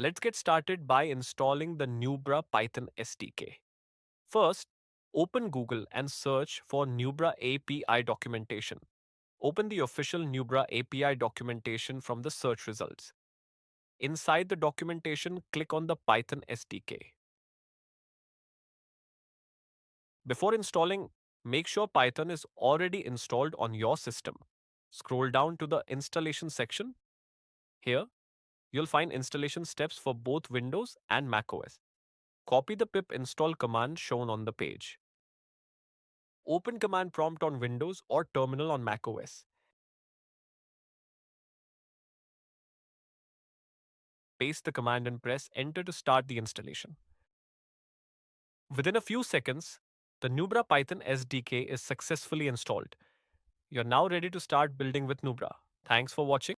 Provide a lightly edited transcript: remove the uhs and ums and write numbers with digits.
Let's get started by installing the Nubra Python SDK. First, open Google and search for Nubra API documentation. Open the official Nubra API documentation from the search results. Inside the documentation, click on the Python SDK. Before installing, make sure Python is already installed on your system. Scroll down to the installation section. Here, you'll find installation steps for both Windows and macOS. Copy the pip install command shown on the page. Open command prompt on Windows or terminal on macOS. Paste the command and press enter to start the installation. Within a few seconds, the Nubra Python SDK is successfully installed. You're now ready to start building with Nubra. Thanks for watching.